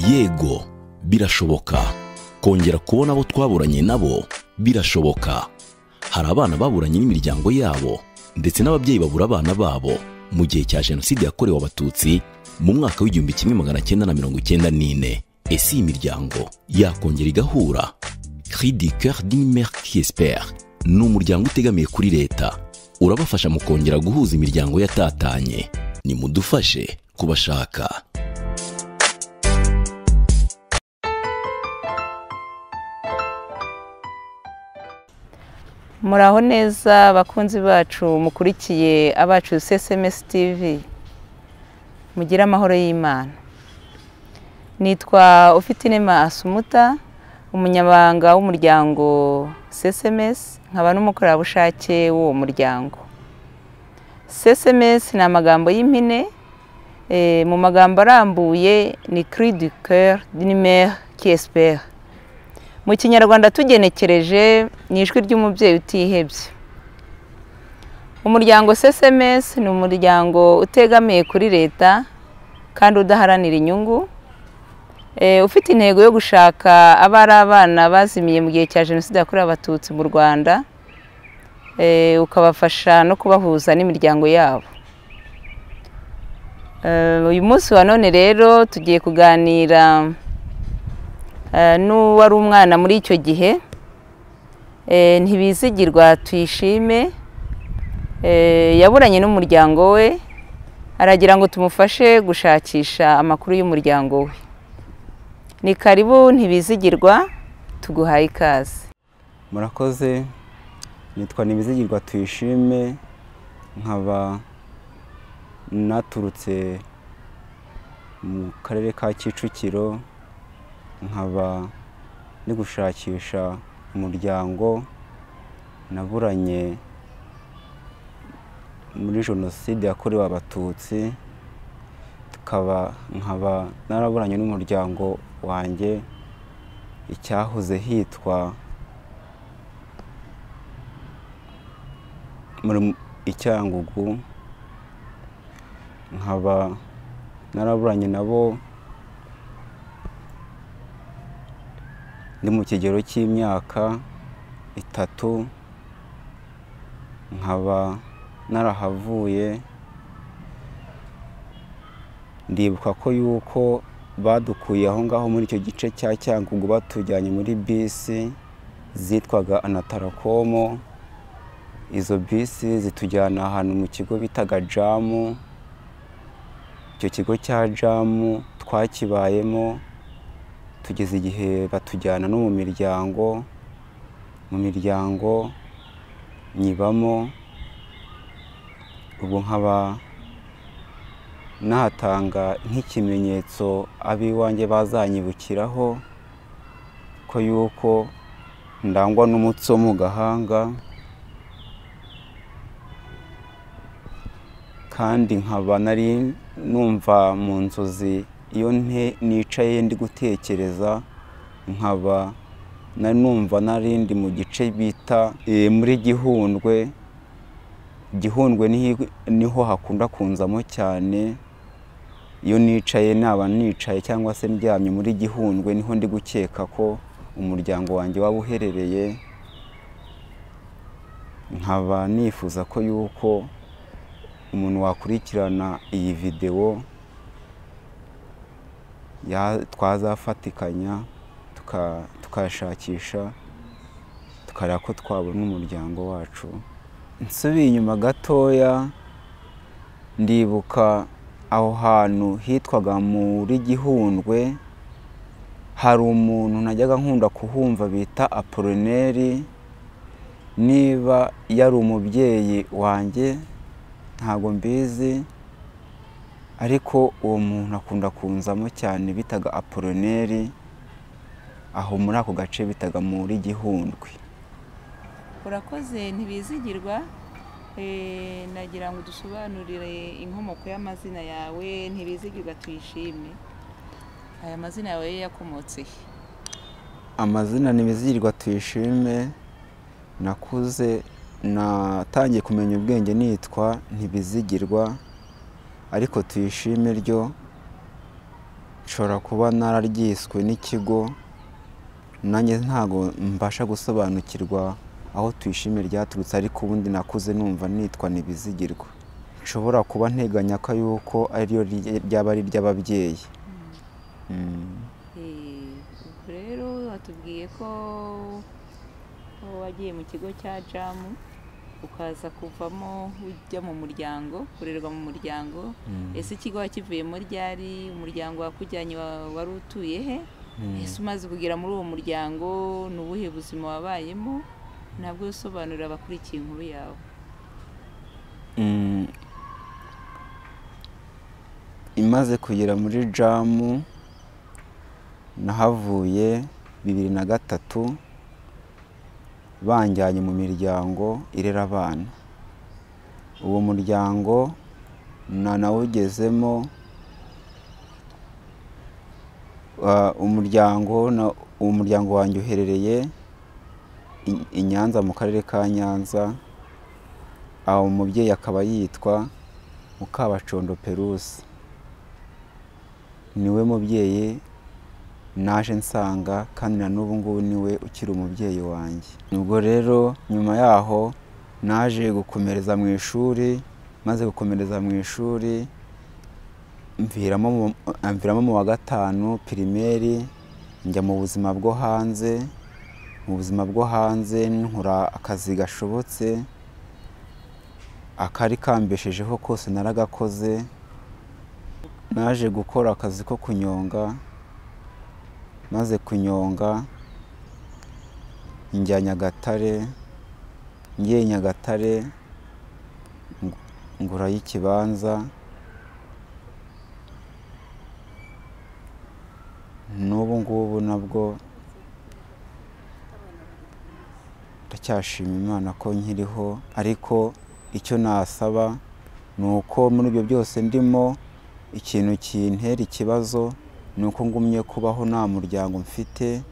yego birashoboka kongera kubona abo twaburanye nabo birashoboka. Hari abana baburanye n'imiryango yabo ndetse n'ababyeyi babura abana babo mu gihe cya Jenoside yakorewe Abatutsi mu mwaka w'1994. Ese iyi miryango yakongera igahura? Cri du cœur d'une mère qui espère ni umuryango utegamiye kuri leta, urabafasha mu kongera guhuza imiryango yatatanye. Nimudufashe kubashaka. Muraho neza bakunzi bacu mukurikiye abacu SMS TV, mugira amahoro y'Imana. Nitwa Ufitine Asumuta, umunyabanga w'umuryango SMS, nkaba n'umukorerabushake w'uwo muryango. SMS ni amagambo y'impine, mu magambo arambuye ni cri du cœur d'une mère qui espère. Mu Kinyarwanda tugenekereje ni ijwi ry'umubyeyi utihebye. Umuryango SMS ni umuryango utegamiye kuri leta kandi udaharanira inyungu, ufite intego yo gushaka abana bazimiye mu gihe cya Jenoside yakorewe Abatutsi mu Rwanda, ukabafasha no kubahuza n'imiryango yabo. Uyu munsi wa none rero tugiye kuganira n'uwari umwana muri icyo gihe, Ntibizigirwa Tuyishime, yaburanye n'umuryango we, aragira ngo tumufashe gushakisha amakuru y'umuryango we. Ni karibu Ntibizigirwa, tuguhaye ikaze. Murakoze, nitwa Ntibizigirwa Tuyishime, nkaba naturutse mu karere ka Kicukiro, nkaba ndi gushakisha umuryango naburanye muri Jenoside yakorewe Abatutsi, nkaba naraburanye n'umuryango wanjye icyahoze hitwa muri Cyangugu, nkaba naraburanye nabo ndi mu kigero cy'imyaka 3, nkaba narahavuye. Ndibuka ko yuko badukuye aho ngaho muri icyo gice cya Cyangugu batujyanye muri bisi zitwaga anatarakomo. Izo bisi zitujyana ahantu mu kigo bitaga jamu. Icyo kigo cya jamu twakibayemo tugeze igihe batujyana no mu miryango nyibamo. Ubu nkaba natanga nk'ikimenyetso abiwanjye bazanyibukiraho ko yuko ndangwa n'umutso mu gahanga, kandi nkaba nari numva mu nzozi iyo nicaye ndi gutekereza, nkaba numva narindi mu gice bita muri Gihundwe. Gihundwe niho hakunda kunzamo cyane. Iyo nicaye naba nicaye cyangwa se ndyamye muri Gihundwe, niho ndi gukeka ko umuryango wanjye waba uherereye. Nkaba nifuza ko yuko umuntu wakurikirana iyi video twazafatikanya tukashakisha tukareba ko twabona umuryango wacu. Nsubiye inyuma gatoya, ndibuka aho hantu hitwaga muri Gihundwe, hari umuntu najyaga nkunda kuhumva bita Apollinaire. Niba yari umubyeyi wanjye ntabwo mbizi, ariko uwo muntu akunda kunzamo cyane, bitaga Apollinaire, aho muri ako gace bitaga muri Gihundwe. Urakoze Ntibizigirwa, nagira ngo dusobanurire inkomoko y'amazina yawe. Ntibizigirwa Tuyishime, aya mazina yawe yakomotse he? Amazina Ntibizigirwa Tuyishime nakuze natangiye kumenya ubwenge nitwa Ntibizigirwa, ariko Tuyishime ryo nshobora kuba nararyiswe n'ikigo nanjye ntago mbasha gusobanukirwa aho Tuyishime ryaturutse, ariko ubundi nakuze numva nitwa Ntibizigirwa. Nshobora kuba nteganya ko yuko ariyo ryaba ari ry'ababyeyi. Rero watubwiye ko wagiye mu kigo cya jamu ukaza kuvamo ujya mu muryango, kurerwa mu muryango. Ese ikigo wakivuyemo ryari? Umuryango wakujyanye wari utuye he? Ese umaze kugera muri uwo muryango ni ubuhe buzima wabayemo? Ntabwo usobanurira abakurikiye inkuru yawe. Imaze kugera muri jamu nahavuye 2003 banjyanye mu miryango irera abana. Uwo muryango nawugezemo, umuryango wanjye uherereye i Nyanza mu karere ka Nyanza. Aho umubyeyi akaba yitwa Mukabacondo Perusi. Niwe mubyeyi naje nsanga kandi na n'ubu ngubu niwe ukiri umubyeyi wanjye. Ubwo rero nyuma yaho naje gukomereza mu ishuri, maze gukomereza mu ishuri mviramo mu wa gatanu primaire, njya mu buzima bwo hanze. Mu buzima bwo hanze nkora akazi gashobotse, akari kambeshejeho kose naragakoze. Naje gukora akazi ko kunyonga, maze kunyonga njya Nyagatare. Ngiye Nyagatare ngurayo ikibanza, n'ubu ngubu nabwo ndacyashima Imana ko nkiriho. Ariko icyo nasaba ni uko muri ibyo byose ndimo, ikintu kintera ikibazo ni uko ngumye kubaho nta muryango mfite.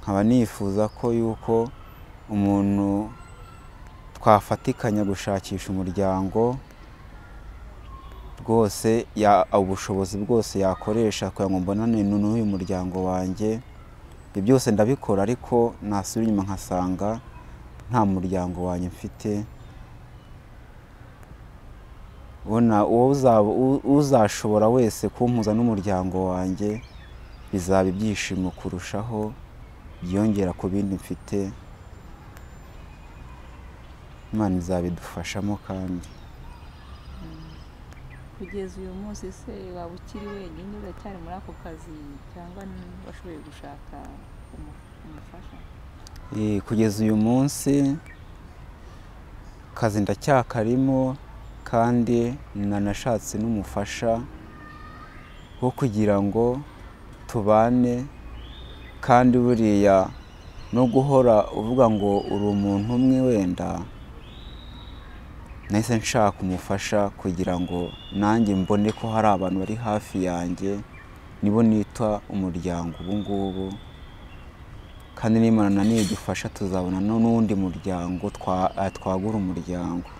Nkaba nifuza ko yuko umuntu twafatikanya gushakisha umuryango rwose, ubushobozi bwose yakoresha kugira ngo mbonane n'uyu muryango wanjye. Ibyo byose ndabikora, ariko nasubira inyuma nkasanga nta muryango wanjye mfite. Uzashobora wese kumpuza n'umuryango wanjye bizaba ibyishimo kurushaho, byongera ku bindi mfite. Imana izabidufashamo kandi. Kugeza uyu munsi se waba ukiri wenyine, uracyari muri ako kazi cyangwa washoboye gushaka umufasha? Kugeza uyu munsi kazi ndacyakarimo, kandi nanashatse n'umufasha wo kugira ngo tubane. Kandi buriya no guhora uvuga ngo uri umuntu umwe, wenda nahise nshaka umufasha kugira ngo nanjye mbone ko hari abantu bari hafi yanjye, nibo nita umuryango ubu ngubu. Kandi n'Imana naniye dufasha tuzabona n'undi muryango, twagura umuryango.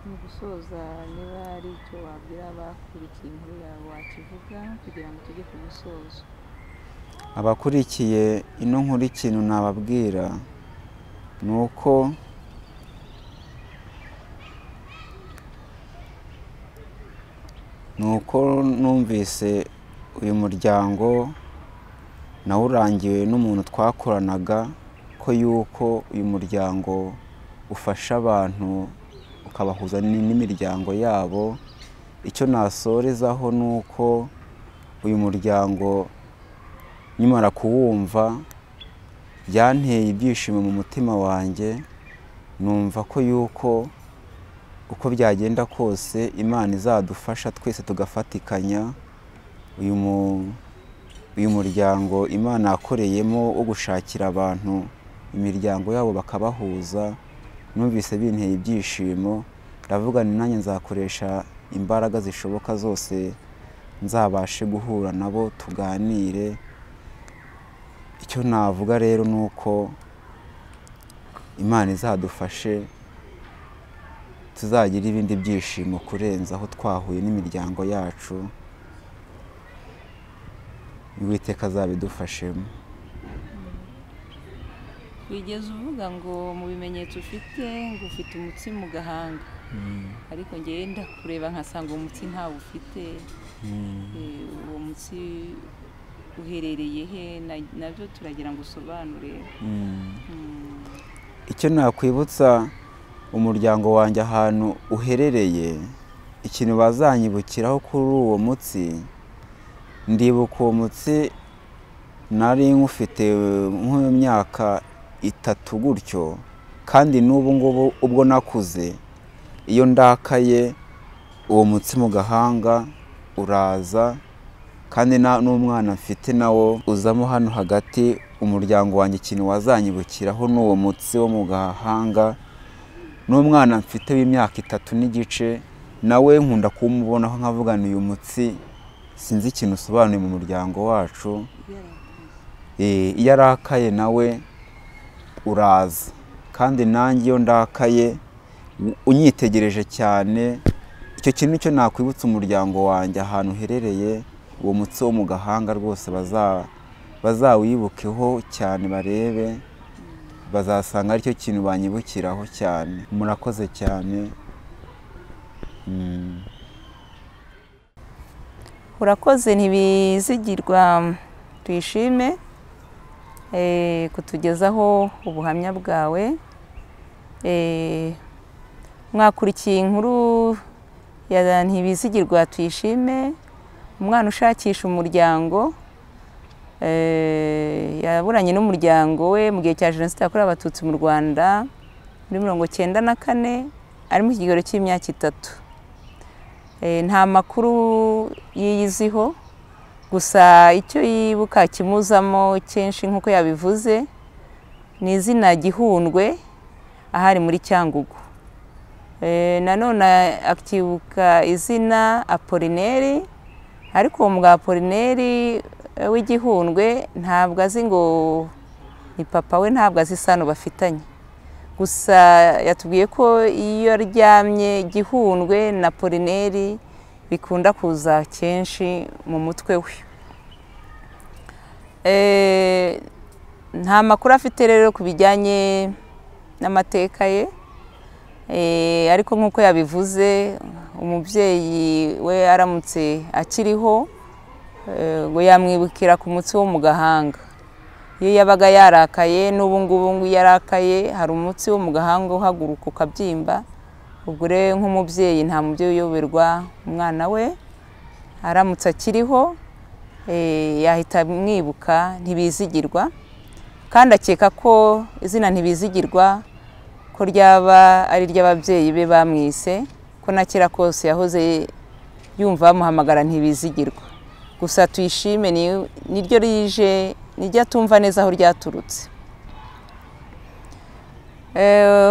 Mu gusoza, niba ari icyo wabwira abakurikiye inkuru yawe wakivuga kugira ngo tujye ku musozo. Abakurikiye ino nkuru, ikintu nababwira ni uko numvise uyu muryango nawurangiwe n'umuntu twakoranaga, ko yuko uyu muryango ufasha abantu ukabahuza n'imiryango yabo. Icyo nasorezaho ni uko uyu muryango nyamara kuwumva byanteye ibyishimo mu mutima wanjye. Numva ko yuko uko byagenda kose Imana izadufasha twese tugafatikanya. Uyu muryango Imana yakoreyemo wo gushakira abantu imiryango yabo bakabahuza, numvise binteye ibyishimo. Ndavuga ni nanjye nzakoresha imbaraga zishoboka zose nzabashe guhura nabo tuganire. Icyo navuga rero ni uko Imana izadufashe tuzagira ibindi byishimo kurenza aho twahuye n'imiryango yacu. Uwiteka azabidufashemo. wigeze uvuga ngo mu bimenyetso ufite ngo ufite umutsi mu gahanga, ariko ngewe ndakureba nkasanga umutsi ntawo ufite. Uwo mutsi uherereye he? Nabyo turagira ngo usobanure. Icyo nakwibutsa umuryango wanjye ahantu uherereye, ikintu bazanyibukiraho kuri uwo mutsi, ndibuka uwo mutsi nari nkufite nk'imyaka 3 gutyo, kandi n'ubu ngubu ubwo nakuze iyo ndakaye uwo mutsi mu gahanga uraza, kandi n'umwana mfite nawo uzamo hano hagati. Umuryango wanjye ikintu wazanyibukiraho n'uwo mutsi wo mu gahanga. N'umwana mfite w'imyaka 3 n'igice nawe nkunda kumubonaho nkavugana uyu mutsi sinzi ikintu usobanuye mu muryango wacu. Iyo arakaye nawe uraza, kandi nanjye iyo ndakaye unyitegereje cyane. Icyo kintu nicyo nakwibutsa umuryango wanjye ahantu uherereye. Uwo mutsi wo mu gahanga rwose bazawibukeho cyane, barebe, bazasanga aricyo kintu banyibukiraho cyane. Murakoze cyane. Urakoze Ntibizigirwa Tuyishime kutugezaho ubuhamya bwawe. Mwakurikiye inkuru ya Ntibizigirwa Tuyishime, umwana ushakisha umuryango. Yaburanye n'umuryango we mu gihe cya Jenoside yakorewe Abatutsi mu Rwanda muri 1994, ari mu kigero cy'imyaka 3. Nta makuru yiyiziho, gusa icyo yibuka kimuzamo kenshi nk'uko yabivuze ni izina Gihundwe ahari muri Cyangugu. Nanone akibuka izina Apollinaire, ariko mu bwa Apollinaire w'Igihundwe ntabwo azi ngo ni papa we, ntabwo azi isano bafitanye. Gusa yatubwiye ko iyo aryamye Gihundwe na Apollinaire bikunda kuza kenshi mu mutwe we. Nta makuru afite rero ku bijyanye n'amateka ye, ariko nk'uko yabivuze umubyeyi we aramutse akiriho ngo yamwibukira ku mutsi wo mu gahanga. Iyo yabaga yarakaye, n'ubu ngubu yarakaye, hari umutsi wo mu gahanga uhaguruka ukabyimba. Ubwo rero nk'umubyeyi nta mubyeyi uyoberwa umwana we, aramutse akiriho yahita mwibuka Ntibizigirwa, kandi akeka ko izina Ntibizigirwa ko ryaba ari ry'ababyeyi be bamwise, ko na kera kose yahoze yumva bamuhamagara Ntibizigirwa. Gusa Tuyishime niryo rije, nijya atumva neza aho ryaturutse.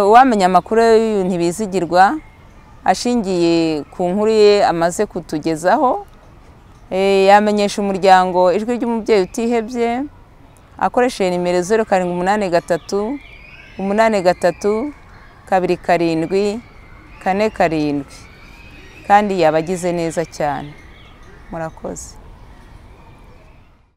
Uwamenya amakuru Ntibizigirwa ashingiye ku nkuru ye amaze kutugezaho, yamenyesha umuryango Ijwi ry'Umubyeyi Utihebye akoresheje nimero 0783 83 27 47, kandi yabagize neza cyane. Murakoze.